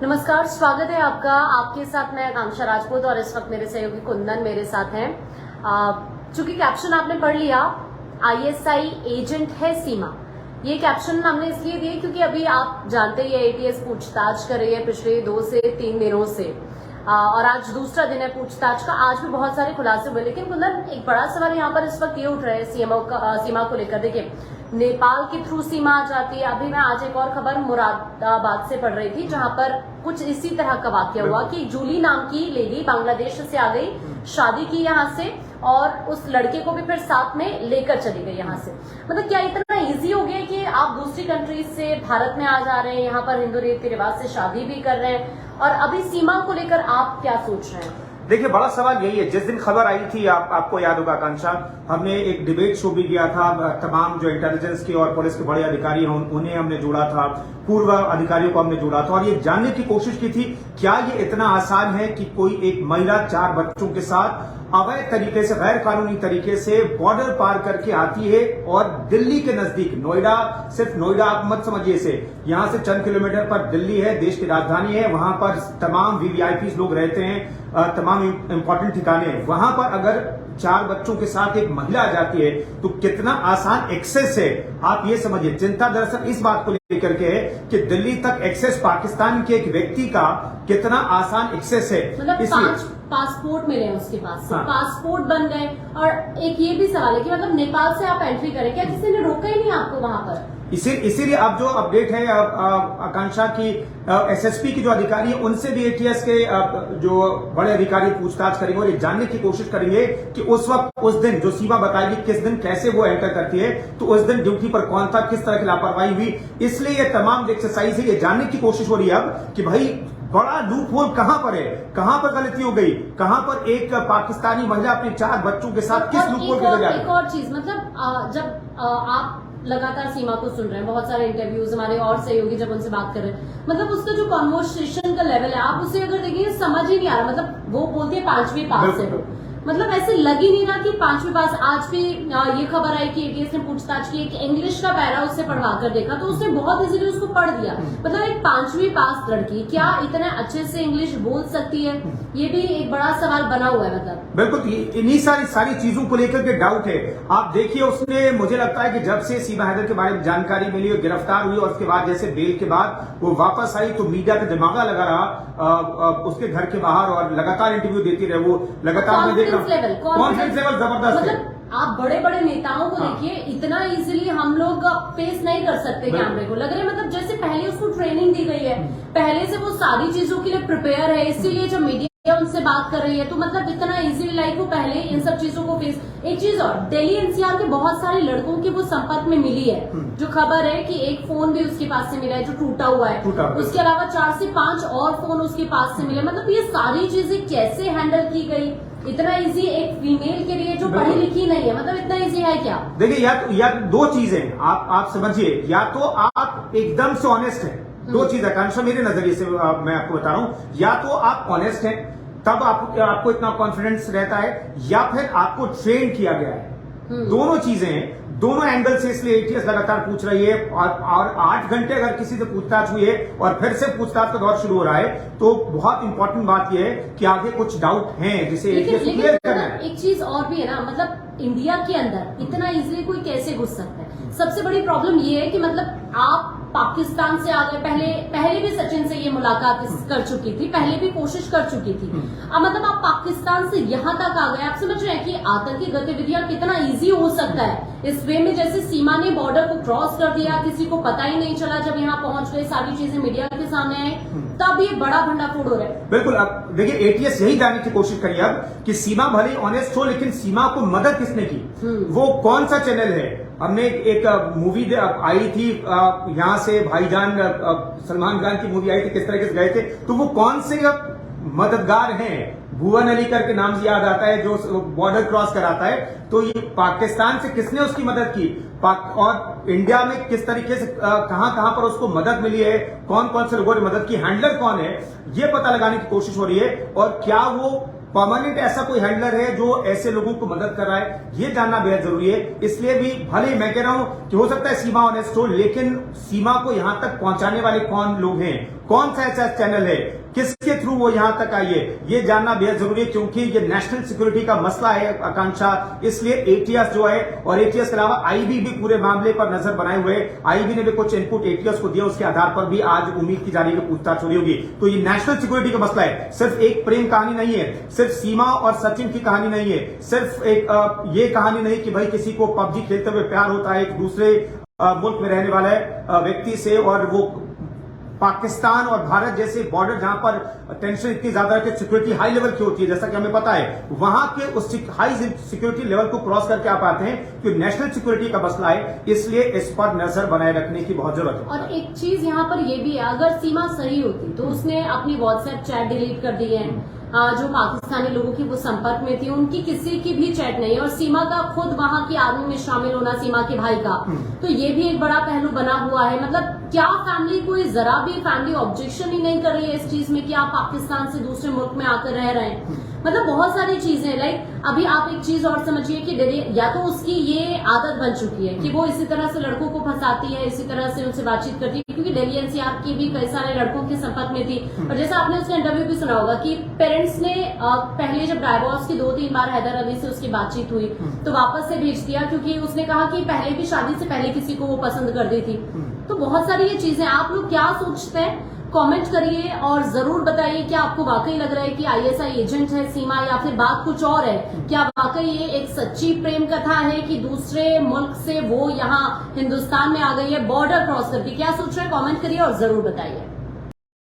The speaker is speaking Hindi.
नमस्कार, स्वागत है आपका। आपके साथ मैं आकांक्षा राजपूत और इस वक्त मेरे सहयोगी कुंदन मेरे साथ हैं। चूंकि कैप्शन आपने पढ़ लिया, आईएसआई एजेंट है सीमा, ये कैप्शन हमने इसलिए दिए क्योंकि अभी आप जानते ही एटीएस पूछताछ कर रही है पिछले 2 से 3 दिनों से, और आज दूसरा दिन है पूछताछ का। आज भी बहुत सारे खुलासे हुए, लेकिन कुंदन एक बड़ा सवाल यहाँ पर इस वक्त ये उठ रहा है सीमा को लेकर। देखिए, नेपाल के थ्रू सीमा आ जाती है। अभी मैं आज एक और खबर मुरादाबाद से पढ़ रही थी, जहां पर कुछ इसी तरह का वाकया हुआ कि जूली नाम की लेडी बांग्लादेश से आ गई, शादी की यहाँ से, और उस लड़के को भी फिर साथ में लेकर चली गई यहाँ से। मतलब क्या इतना इजी हो गया कि आप दूसरी कंट्रीज से भारत में आ जा रहे हैं, यहाँ पर हिंदू रीति रिवाज से शादी भी कर रहे हैं, और अभी सीमा को लेकर आप क्या सोच रहे हैं? देखिए, बड़ा सवाल यही है। जिस दिन खबर आई थी, आपको याद होगा आकांक्षा, हमने एक डिबेट शो भी किया था। तमाम जो इंटेलिजेंस के और पुलिस के बड़े अधिकारी हैं उन्हें हमने जोड़ा था, पूर्व अधिकारियों को हमने जोड़ा था, और ये जानने की कोशिश की थी क्या ये इतना आसान है कि कोई एक महिला 4 बच्चों के साथ अवैध तरीके से, गैर कानूनी तरीके से बॉर्डर पार करके आती है और दिल्ली के नजदीक, नोएडा, सिर्फ नोएडा आप मत समझिए इसे, यहां से चंद किलोमीटर पर दिल्ली है, देश की राजधानी है, वहां पर तमाम वीवीआईपी लोग रहते हैं, तमाम इंपॉर्टेंट ठिकाने हैं। वहां पर अगर 4 बच्चों के साथ एक महिला आ जाती है तो कितना आसान एक्सेस है, आप ये समझिए। चिंता दरअसल इस बात को लेकर के है कि दिल्ली तक एक्सेस पाकिस्तान के एक व्यक्ति का कितना आसान एक्सेस है। मतलब 5 पासपोर्ट मिले हैं उसके पास से, पासपोर्ट बन गए। और एक ये भी सवाल है कि मतलब नेपाल से आप एंट्री करें, क्या किसी ने रोका ही नहीं आपको वहां पर? इसीलिए अब जो अपडेट है आकांक्षा की, एसएसपी की जो अधिकारी है उनसे भी एटीएस के जो बड़े अधिकारी पूछताछ करेंगे और ये जानने की कोशिश करेंगे कि उस वक्त, उस दिन जो सीमा बताएगी किस दिन कैसे वो एंटर करती है, तो उस दिन ड्यूटी पर कौन था, किस तरह की लापरवाही हुई। इसलिए ये तमाम एक्सरसाइज है, ये जानने की कोशिश हो रही है अब कि भाई बड़ा लूप होल कहां पर है, कहां पर गलती हो गई, कहां पर एक पाकिस्तानी महिला अपने 4 बच्चों के साथ किस लूप होल के जरिए। एक और चीज, मतलब जब आप लगातार सीमा को सुन रहे हैं, बहुत सारे इंटरव्यूज हमारे और सहयोगी जब उनसे बात कर रहे हैं, मतलब उसका जो कॉन्वर्सेशन का लेवल है, आप उसे अगर देखेंगे समझ ही नहीं आ रहा। मतलब वो बोलती है 5वीं पास से, मतलब ऐसे लग ही नहीं रहा कि 5वीं पास। आज भी ये खबर आई कि एटीएस ने पूछताछ की, एक इंग्लिश का पैरा उससे पढ़वा कर देखा तो उसने बहुत इजीली उसको पढ़ दिया। मतलब एक 5वीं पास लड़की क्या इतने अच्छे से इंग्लिश बोल सकती है? ये भी एक बड़ा सवाल बना हुआ है। मतलब बिल्कुल इन्हीं सारी चीजों को लेकर के डाउट है। आप देखिए, उसने, मुझे लगता है कि जब से सीमा हैदर के बारे में जानकारी मिली और गिरफ्तार हुई और उसके बाद जैसे बेल के बाद वो वापस आई तो मीडिया का दिमागा लगा रहा उसके घर के बाहर, और लगातार इंटरव्यू देती रहे। वो लगातार मैं देख रहा हूँ, कॉन्फिडेंस लेवल जबरदस्त है। आप बड़े बड़े नेताओं को देखिए, इतना इजीली हम लोग फेस नहीं कर सकते कैमरे को। लग रहा है मतलब जैसे पहले उसको ट्रेनिंग दी गई है, पहले से वो सारी चीजों के लिए प्रिपेयर है, इसीलिए जब मीडिया उनसे बात कर रही है तो मतलब इतना इजीली लाइक वो पहले इन सब चीजों को फेस। एक चीज और, दिल्ली एनसीआर के बहुत सारे लड़कों की वो संपर्क में मिली है, जो खबर है कि एक फोन भी उसके पास से मिला है जो टूटा हुआ है, उसके अलावा 4 से 5 और फोन उसके पास से मिले। मतलब ये सारी चीजें कैसे हैंडल की गई? इतना इजी एक फीमेल के लिए जो पढ़ी लिखी नहीं है, मतलब इतना इजी है क्या? देखिए, या 2 चीजें आप समझिए, या तो आप एकदम से ऑनेस्ट हैं, 2 चीज आकांक्षा मेरे नजरिए से मैं आपको बता रहा हूं, या तो आप ऑनेस्ट हैं तब आपको इतना कॉन्फिडेंस रहता है, या फिर आपको ट्रेन किया गया है। दोनों चीजें हैं, दोनों एंगल से इसलिए एटीएस लगातार पूछ रही है। और 8 घंटे अगर किसी से पूछताछ हुई है और फिर से पूछताछ का दौर शुरू हो रहा है, तो बहुत इंपॉर्टेंट बात यह है कि आगे कुछ डाउट हैं जिसे एटीएस क्लियर करना है। एक चीज और भी है ना, मतलब इंडिया के अंदर इतना इजीली कोई कैसे घुस सकता है? सबसे बड़ी प्रॉब्लम ये है कि मतलब आप पाकिस्तान से आ गए, पहले भी सचिन से ये मुलाकात कर चुकी थी, पहले भी कोशिश कर चुकी थी। अब मतलब आप पाकिस्तान से यहाँ तक आ गए, आप समझ रहे हैं कि आतंकी गतिविधियां कितना इजी हो सकता है इस वे में। जैसे सीमा ने बॉर्डर को क्रॉस कर दिया, किसी को पता ही नहीं चला, जब यहाँ पहुंच गए सारी चीजें मीडिया के सामने आए, तब ये बड़ा भंडाफोड़ हो रहा है। बिल्कुल, अब देखिए एटीएस यही जानने की कोशिश करिए अब कि सीमा भले ऑनेस्ट हो, लेकिन सीमा को मदद किसने की, वो कौन सा चैनल है। हमने एक मूवी आई थी यहां से, भाईजान सलमान खान की मूवी आई थी, किस तरह से गए थे, तो वो कौन से मददगार हैं? भुवन अली करके नाम याद आता है जो बॉर्डर क्रॉस कराता है। तो ये पाकिस्तान से किसने उसकी मदद की, और इंडिया में किस तरीके से कहां पर उसको मदद मिली है, कौन कौन से लोगों ने मदद की, हैंडलर कौन है, ये पता लगाने की कोशिश हो रही है। और क्या वो परमानेंट ऐसा कोई हैंडलर है जो ऐसे लोगों को मदद कर रहा है, ये जानना बेहद जरूरी है। इसलिए भी भले मैं कह रहा हूं कि हो सकता है सीमा ऑनेस्ट हो, लेकिन सीमा को यहां तक पहुंचाने वाले कौन लोग हैं, कौन सा ऐसा चैनल है, किसके थ्रू वो यहां तक आई है, ये जानना बेहद जरूरी है, क्योंकि ये नेशनल सिक्योरिटी का मसला है आकांक्षा। इसलिए एटीएस जो है, और एटीएस के अलावा आईबी भी पूरे मामले पर नजर बनाए हुए, आईबी ने भी कुछ इनपुट एटीएस को दिया, उसके आधार पर भी आज उम्मीद की जा रही है कि पूछताछ हो रही होगी। तो ये नेशनल सिक्योरिटी का मसला है, सिर्फ एक प्रेम कहानी नहीं है, सिर्फ सीमा और सचिन की कहानी नहीं है, सिर्फ एक ये कहानी नहीं कि भाई किसी को पबजी खेलते हुए प्यार होता है एक दूसरे मुल्क में रहने वाले व्यक्ति से, और वो पाकिस्तान और भारत जैसे बॉर्डर जहां पर टेंशन इतनी ज्यादा है कि सिक्योरिटी हाई लेवल की होती है, जैसा कि हमें पता है, वहां के उस हाई सिक्योरिटी लेवल को क्रॉस करके आप आते हैं, कि नेशनल सिक्योरिटी का मसला है, इसलिए इस पर नजर बनाए रखने की बहुत जरूरत है। और एक चीज यहाँ पर ये भी है, अगर सीमा सही होती तो उसने अपनी व्हाट्सएप चैट डिलीट कर दी है, जो पाकिस्तानी लोगों की वो संपर्क में थी, उनकी किसी की भी चैट नहीं है, और सीमा का खुद वहां की आर्मी में शामिल होना, सीमा के भाई का, तो ये भी एक बड़ा पहलू बना हुआ है। मतलब क्या फैमिली कोई जरा भी फैमिली ऑब्जेक्शन ही नहीं कर रही है इस चीज में कि आप पाकिस्तान से दूसरे मुल्क में आकर रह रहे हैं? मतलब बहुत सारी चीजें, लाइक अभी आप एक चीज और समझिए कि या तो उसकी ये आदत बन चुकी है कि वो इसी तरह से लड़कों को फंसाती है, इसी तरह से उनसे बातचीत करती है, क्योंकि दिल्ली एनसीआर की भी कई सारे लड़कों के संपर्क में थी। और जैसा आपने उसका इंटरव्यू भी सुना होगा कि पेरेंट्स ने पहले जब डाइवोर्स की 2-3 बार हैदर अली से उसकी बातचीत हुई तो वापस से भेज दिया, क्योंकि उसने कहा कि पहले भी शादी से पहले किसी को वो पसंद कर दी थी। तो बहुत सारी ये चीजें, आप लोग क्या सोचते हैं? कमेंट करिए और जरूर बताइए कि आपको वाकई लग रहा है कि आईएसआई एजेंट है सीमा, या फिर बात कुछ और है। क्या वाकई ये एक सच्ची प्रेम कथा है कि दूसरे मुल्क से वो यहाँ हिंदुस्तान में आ गई है बॉर्डर क्रॉस करके? क्या सोच रहे हैं? कमेंट करिए और जरूर बताइए।